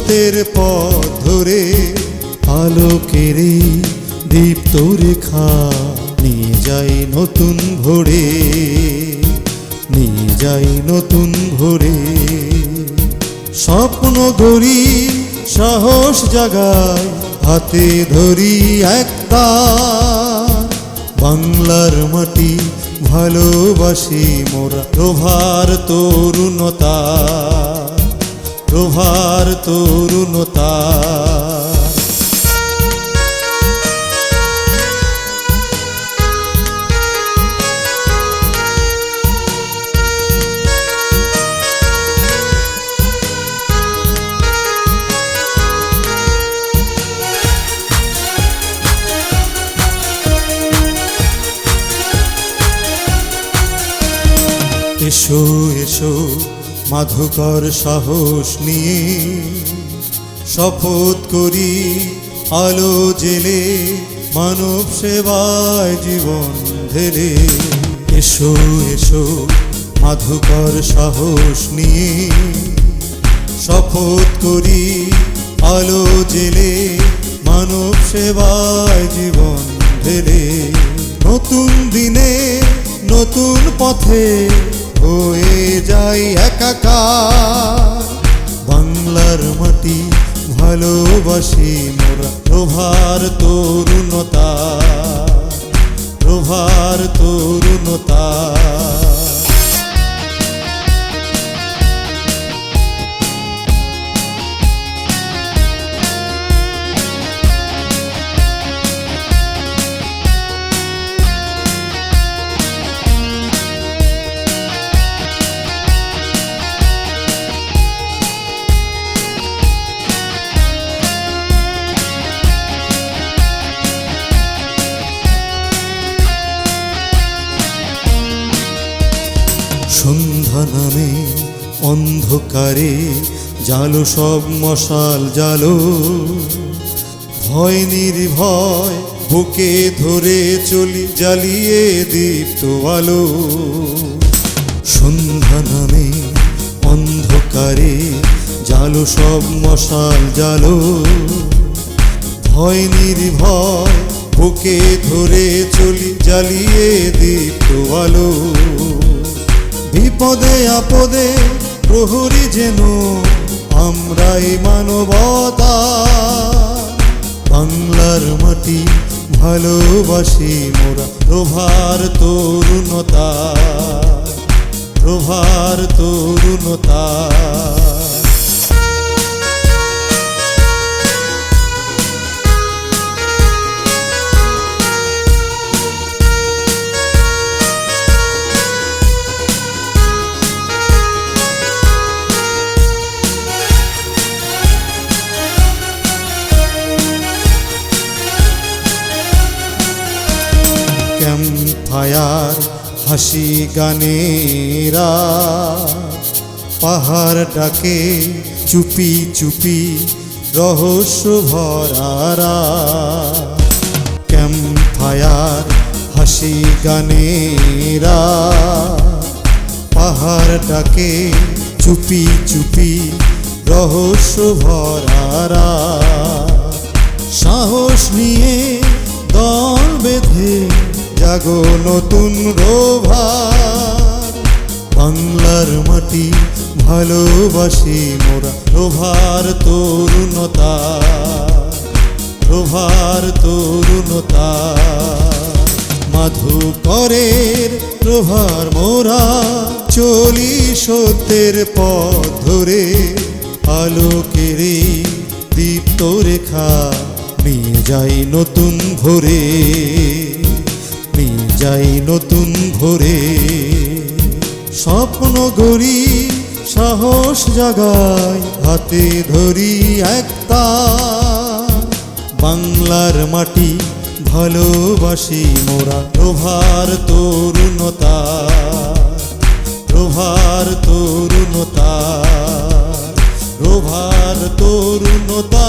সত্যের পথ ধরে আলোকের এই দীপ্ত রেখা নিয়ে যাই নতুন ভোরে, নিয়ে যাই নতুন ভোরে। স্বপ্ন গড়ি সাহস জাগায় হাতে ধরি একটা, বাংলার মাটি ভালোবাসি মোরা। প্রভার তরুণতা, প্রভার তরুণতা। এসো এসো মাধুকর সাহস নিয়ে শপথ করি আলো জেলে মানব সেবায় জীবন ঢেলে। এসো এসো মাধুকর সাহস নিয়ে শপথ করি আলো জেলে মানব সেবায় জীবন ঢেলে। নতুন দিনে নতুন পথে হয়ে যাই একাকার, বাংলার মাটি ভালোবাসি মোরা। প্রভার তরুণতা, প্রভার তরুণতা। সন্ধ্যা নামে অন্ধকারে জালো সব মশাল জালো, ভয় নির্ভয় বুকে ধরে চলি জ্বালিয়ে দীপ্ত আলো। সন্ধ্যা নামে অন্ধকারে জালো সব মশাল জালো, ভয় নির্ভয় বুকে ধরে চলি জ্বালিয়ে দীপ্ত আলো। বিপদে আপদে প্রহরী যেন আমরাই মানবতা, বাংলার মাটি ভালোবাসি মোরা। প্রভার তরুণতা, প্রভার তরুণতা। ক্যাম্পফায়ার হাসি গানেরা পাহাড় ডাকে চুপি চুপি রহস্য ভরারা। ক্যাম্পফায়ার হাসি গানেরা পাহাড় ডাকে চুপি চুপি রহস্য ভরারা। সাহস নিয়ে দল বেঁধে জাগো নতুন রোভার, বাংলার মাটি ভালোবাসি মোরা। প্রভার তরুণতা, প্রভার তরুণতা। মাধুকরের প্রভার মোরা চলি সত্যের পথ ধরে, আলোকের এই দীপ্ত রেখা নিয়ে যাই নতুন ভোরে, নিয়ে যাই নতুন ভোরে। স্বপ্ন গড়ি সাহস জাগায় হাতে ধরি একটা, বাংলার মাটি ভালোবাসি মোরা। প্রভার তরুণতা, প্রভার তরুণতা, প্রভার তরুণতা।